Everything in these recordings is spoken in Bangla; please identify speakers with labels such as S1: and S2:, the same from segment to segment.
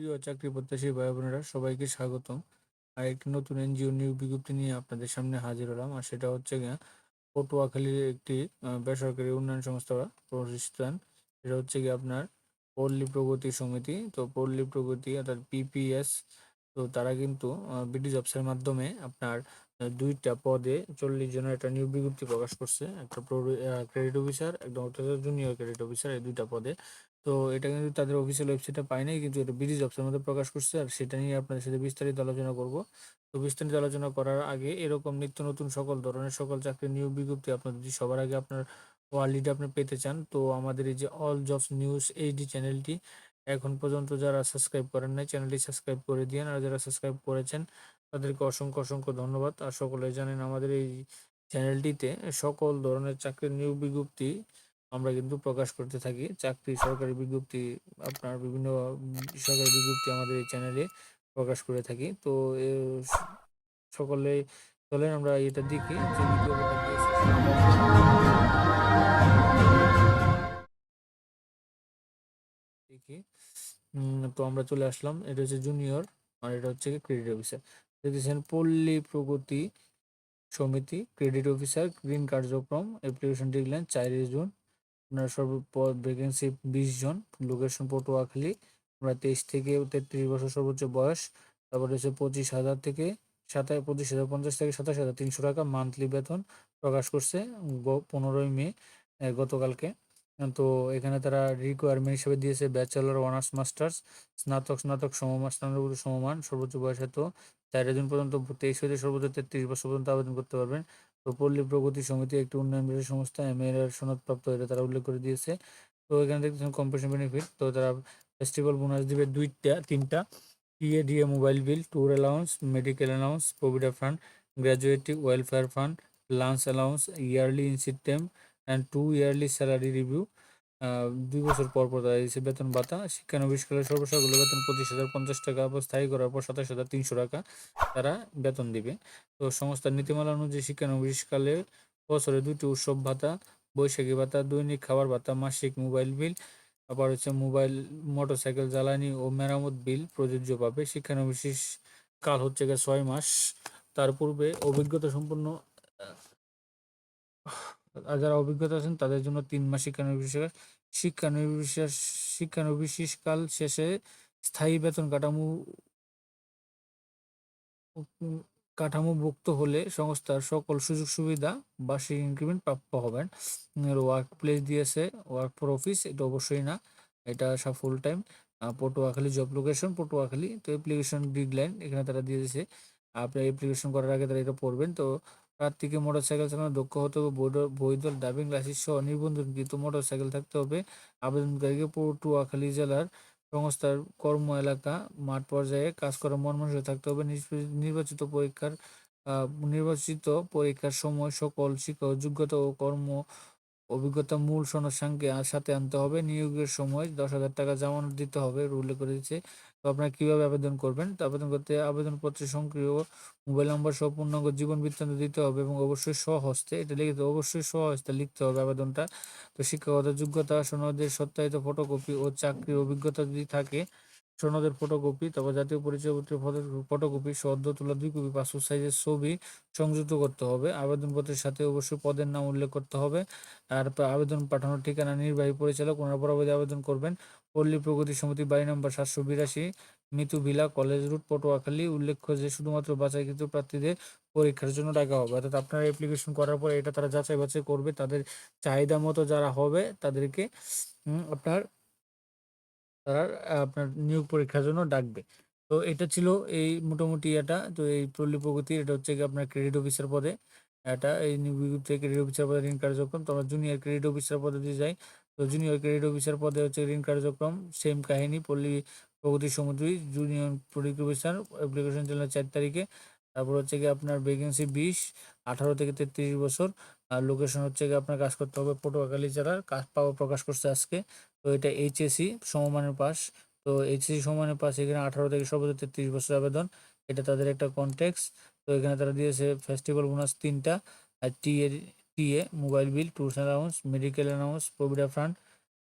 S1: প্রিয় চাকরি প্রত্যাশী ভাই বোনেরা সবাইকে স্বাগতম। আর একটি নতুন এনজিও নিয়োগ বিজ্ঞপ্তি নিয়ে আপনাদের সামনে হাজির হলাম। আর সেটা হচ্ছে গিয়ে পটুয়াখালীর একটি বেসরকারি উন্নয়ন সংস্থা প্রতিষ্ঠান। এটা হচ্ছে গিয়ে আপনার পল্লী প্রগতি সমিতি। তো পল্লী প্রগতি অর্থাৎ পিপিএস। তো তারা কিন্তু বিডি জবসের মাধ্যমে আপনার দুইটা পদে 40 জনের একটা নিয়োগ বিজ্ঞপ্তি প্রকাশ করছে। একটা ক্রেডিট অফিসার, একটা জুনিয়র ক্রেডিট অফিসার, এই দুইটা পদে। তো এটা কিন্তু তাদের অফিসিয়াল ওয়েবসাইটে পাই নাই, কিন্তু এটা বিডি জবসের মধ্যে প্রকাশ করছে। আর সেটা নিয়ে আপনাদের সাথে বিস্তারিত আলোচনা করব। তো বিস্তারিত আলোচনা করার আগে এরকম নিত্য নতুন সকল ধরনের সকল চাকরির নিয়োগ বিজ্ঞপ্তি আপনার যদি সবার আগে আপনার ওয়ার্ল্ডে আপনি পেতে চান, তো আমাদের এই যে অল জবস নিউজ এইচডি চ্যানেলটি এখন পর্যন্ত যারা সাবস্ক্রাইব করেন নাই, চ্যানেলটি সাবস্ক্রাইব করে দিন। আর যারা সাবস্ক্রাইব করেছেন তাদেরকে অসংখ্য অসংখ্য ধন্যবাদ। আর সকলে জানেন আমাদের এই চ্যানেলটিতে সকল ধরনের চাকরির নিয়োগ বিজ্ঞপ্তি আমরা কিন্তু প্রকাশ করতে থাকি। চাকরি সরকারি বিজ্ঞপ্তি, আপনার বিভিন্ন সরকারি বিজ্ঞপ্তি আমাদের এই চ্যানেলে প্রকাশ করে থাকি। তো এ স- সকলে চলেন আমরা এটা দেখি যে বিজ্ঞাপনটা দিয়েছে দেখি। তো আমরা চলে আসলাম, এটা হচ্ছে জুনিয়র আর এটা হচ্ছে ক্রেডিট অফিসার। দেখতেছেন পল্লী প্রগতি সমিতি ক্রেডিট অফিসার, গ্রিন কার্যক্রম, অ্যাপ্লিকেশন ডেডলাইন 4 জুন। আপনার সর্বপদ ভ্যাকেন্সি 20 জন, লোকেশন পটুয়াখালী। আমরা 23 থেকে 33 বছর সর্বোচ্চ বয়স। তারপরে হচ্ছে 25,000 থেকে 25,050 থেকে 27,300 টাকা মান্থলি বেতন প্রকাশ করছে 15ই মে, গতকালকে। তো এখানে তারা রিকোয়ারমেন্ট হিসেবে দিয়েছে ব্যাচেলর, অনার্স, মাস্টার্স, স্নাতক, স্নাতক সমমান, স্নাতক সমমান। সর্বোচ্চ বয়স তো 4 জন পর্যন্ত, 23 হতে সর্বোচ্চ 33 বছর পর্যন্ত আবেদন করতে পারবেন। তো পল্লী প্রগতি সমিতি একটি উন্নয়ন বিষয়ক সংস্থা, এর সনদপ্রাপ্ত, এটা তারা উল্লেখ করে দিয়েছে। তো এখানে দেখতেছেন কম্পোজিশন বেনিফিট। তো তারা ফেস্টিভ্যাল বোনাস দিবে দুইটা তিনটা, TA DA mobile bill, tour allowance, medical allowance, provident fund, gratuity welfare fund, lunch allowance, yearly incentive and 2 yearly salary review. 2 বছর পর পর তারা দিচ্ছে বেতন ভাতা। শিক্ষানবিশকালের সর্বসাকুল্য বেতন 25,050 টাকা, স্থায়ী করার পর 27,300 টাকা তারা বেতন দিবে। তো সংস্থার নীতিমালা অনুযায়ী শিক্ষানবিশকালে বছরে 2টি উৎসব ভাতা, বৈশাখী ভাতা, দৈনিক খাবার ভাতা, মাসিক মোবাইল বিল, আবার হচ্ছে মোবাইল, মোটরসাইকেল জ্বালানি ও মেরামত বিল প্রযোজ্য পাবে। শিক্ষানবিশ কাল হচ্ছে গিয়ে 6 মাস। তার পূর্বে অভিজ্ঞতা সম্পন্ন আর যারা অভিজ্ঞতা আছেন তাদের জন্য 3 মাস শিক্ষানবিশ শিক্ষানবিশকাল শেষে স্থায়ী বেতন উম, কাঠামোভুক্ত হলে সংস্থার সকল সুযোগ সুবিধা, বার্ষিক ইনক্রিমেন্ট প্রাপ্য হবেন। ওয়ার্ক প্লেস দিয়েছে, ওয়ার্ক ফর অফিস, এটা অবশ্যই না, এটা সব full time. Patuakhali job location Patuakhali. তো অ্যাপ্লিকেশন ডেডলাইন এখানে তারা দিয়ে দিয়েছে। আপনার অ্যাপ্লিকেশন করার আগে তারা এটা পড়বেন। তো প্রার্থীকে মোটরসাইকেল চালানো দক্ষ হতে হবে, বৈধ বৈধ ড্রাইভিং লাইসেন্স সহ নিবন্ধনকৃত মোটরসাইকেল থাকতে হবে। আবেদনকারীকে পটুয়াখালী জেলার সংস্থার কর্ম এলাকা, মাঠ পর্যায়ে কাজ করার মন মানসিকতা থাকতে হবে। নির্বাচিত পরীক্ষার নির্বাচিত পরীক্ষার সময় সকল শিক্ষা যোগ্যতা ও কর্ম অভিজ্ঞতা মূল সনদ সঙ্গে সাথে আনতে হবে। নিয়োগের সময় 10,000 টাকা জামানত দিতে হবে, উল্লেখ করে দিচ্ছে। তো আপনারা কিভাবে আবেদন করবেন? তো আবেদন করতে আবেদনপত্রে সক্রিয় মোবাইল নম্বর সহ পূর্ণাঙ্গ জীবন বৃত্তান্ত দিতে হবে এবং অবশ্যই স্বহস্তে এটা লিখতে, অবশ্যই স্বহস্তে লিখতে হবে আবেদনটা। তো শিক্ষাগত যোগ্যতা, সনদের সত্যায়িত ফটোকপি ও চাকরির অভিজ্ঞতা যদি থাকে সনদের ফটোকপি, তারপর জাতীয় পরিচয়পত্রের ফটোকপি, সদ্য তোলা 2 কপি পাসপোর্ট সাইজের ছবি সংযুক্ত করতে হবে। আবেদনপত্রের সাথে অবশ্যই পদের নাম উল্লেখ করতে হবে। আর আবেদন পাঠানোর ঠিকানা নির্বাহী পরিচালক, ওনার বরাবর আবেদন করবেন। পল্লী প্রগতি সমিতি, বাড়ি নম্বর 782, Mitu villa, college road, Patuakhali. উল্লেখ্য যে শুধুমাত্র বাছাইকৃত প্রার্থীদের পরীক্ষার জন্য ডাকা হবে। অর্থাৎ আপনারা অ্যাপ্লিকেশন করার পরে এটা তারা যাচাই বাছাই করবে, তাদের চাহিদা মতো যারা হবে তাদেরকে আপনার তারা আপনার নিয়োগ পরীক্ষার জন্য ডাকবে। তো এটা ছিল এই মোটামুটি এটা। তো এই পল্লী প্রগতির এটা হচ্ছে কি আপনার ক্রেডিট অফিসার পদে। এটা এই নিয়োগ বিজ্ঞপ্তি ক্রেডিট অফিসার পদে ঋণ কার্যক্রম। তো আমরা জুনিয়র ক্রেডিট অফিসার পদে দিয়ে যাই। তো জুনিয়র ক্রেডিট অফিসার পদে হচ্ছে ঋণ কার্যক্রম, সেম কাহিনী। পল্লী প্রগতি সমিতি জুনিয়র ক্রেডিট অফিসার, অ্যাপ্লিকেশন চলে 4 তারিখে। তারপর হচ্ছে কি আপনার ভ্যাকেন্সি 20, 18 থেকে 33 বছর। আর লোকেশন হচ্ছে কি আপনার কাজ করতে হবে পটুয়াখালী জেলার। কাজ পাওয়া প্রকাশ করছে আজকে। তো এটা এইচএসসি সমমানের পাস। তো এইচএসসি সমমানের পাস, এখানে 18 থেকে সর্বোচ্চ 33 বছর আবেদন। এটা তাদের একটা কনটেক্স। তো এখানে তারা দিয়েছে ফেস্টিভ্যাল বোনাস 3টা, আর TA mobile bill, tours allowance, medical allowance, provident fund,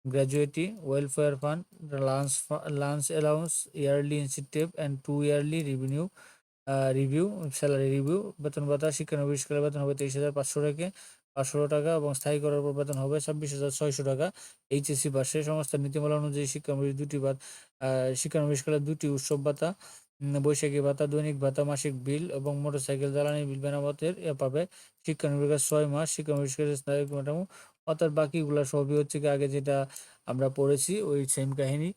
S1: gratuity, welfare fund, lunch allowance, yearly incentive and 2 yearly review, salary review. বেতন ভাতা শিক্ষানবিশকালে বেতন হবে 23,500 থেকে 500 টাকা এবং স্থায়ী করার পর বেতন হবে 26,600 টাকা। এইচএসসি পাশে সংস্থার নীতিমালা অনুযায়ী শিক্ষানবিশকালে 2টি উৎসব ভাতা, বৈশাখী ভাতা, দৈনিক ভাতা, মাসিক বিল এবং মোটরসাইকেল জ্বালানি বিল মেরামতের পাবে। শিক্ষানবিশকাল 6 মাস, শিক্ষানবিশকালের স্থায়ী কাঠামো অর্থাৎ বাকিগুলা সবই হচ্ছে কি আগে যেটা আমরা পড়েছি ওই সেম কাহিনী।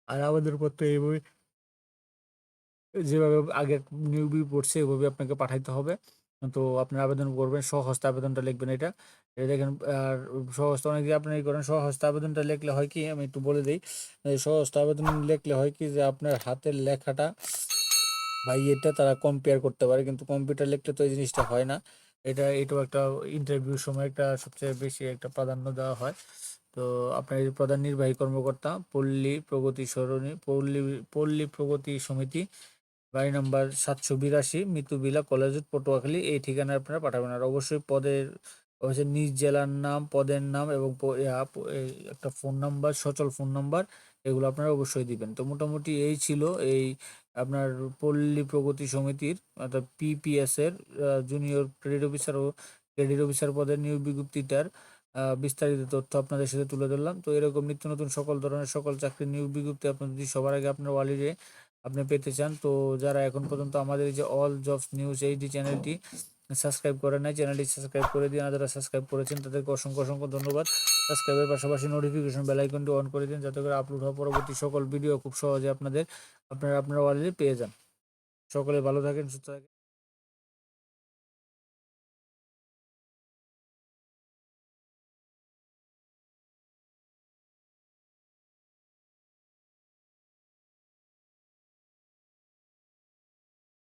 S1: আর আবেদনপত্র এইভাবে যেভাবে আগে নিয়োগ পড়ছে ওইভাবে আপনাকে পাঠাইতে হবে। তো আপনি আবেদন করবেন, স্বহস্তে আবেদনটা লিখবেন এটা। এই দেখেন আর স্বহস্তে অনেকে আপনি ই করেন, স্বহস্তে আবেদনটা লিখলে হয় কি আমি একটু বলে দেই। স্বহস্তে আবেদন লিখলে হয় কি যে আপনার হাতের লেখাটা বা ইয়েটা তারা কম্পেয়ার করতে পারে, কিন্তু কম্পিউটার লিখলে তো এই জিনিসটা হয় না। এটাও একটা ইন্টারভিউর সময় একটা সবচেয়ে বেশি একটা প্রাধান্য দেওয়া হয়। তো আপনার এই প্রধান নির্বাহী কর্মকর্তা, পল্লী প্রগতি সমিতি, বাড়ি নাম্বার 782, মিতুবিলা কলেজ রোড, পটুয়াখালী, এই ঠিকানায় আপনারা পাঠাবেন। আর অবশ্যই পদের অবশ্যই নিজ জেলার নাম, পদের নাম এবং এই একটা ফোন নাম্বার, সচল ফোন নাম্বার, এগুলো আপনারা অবশ্যই দিবেন। তো মোটামুটি এই ছিল এই আপনার পল্লী প্রগতি সমিতির অর্থাৎ পিপিএস এর জুনিয়র ক্রেডিট অফিসার ও ক্রেডিট অফিসার পদের নিয়োগ বিজ্ঞপ্তিটার বিস্তারিত তথ্য আপনাদের সাথে তুলে ধরলাম। তো এরকম নিত্য নতুন সকল ধরনের সকল চাকরির নিয়োগ বিজ্ঞপ্তি আপনি যদি সবার আগে আপনার ওয়ালেটে আপনি পেতে চান, তো যারা এখন পর্যন্ত আমাদের এই যে অল জবস নিউজ এইচডি চ্যানেলটি সাবস্ক্রাইব করে নাই, চ্যানেলটি সাবস্ক্রাইব করে দিন। আর যারা সাবস্ক্রাইব করেছেন তাদেরকে অসংখ্য অসংখ্য ধন্যবাদ। সাবস্ক্রাইবের পাশাপাশি নোটিফিকেশন বেল আইকনটি অন করে দিন, যাতে করে আপলোড হওয়া পরবর্তী সকল ভিডিও খুব সহজে আপনারা ওয়ালেটে পেয়ে যান। সকলে ভালো থাকেন, সুস্থ থাকেন।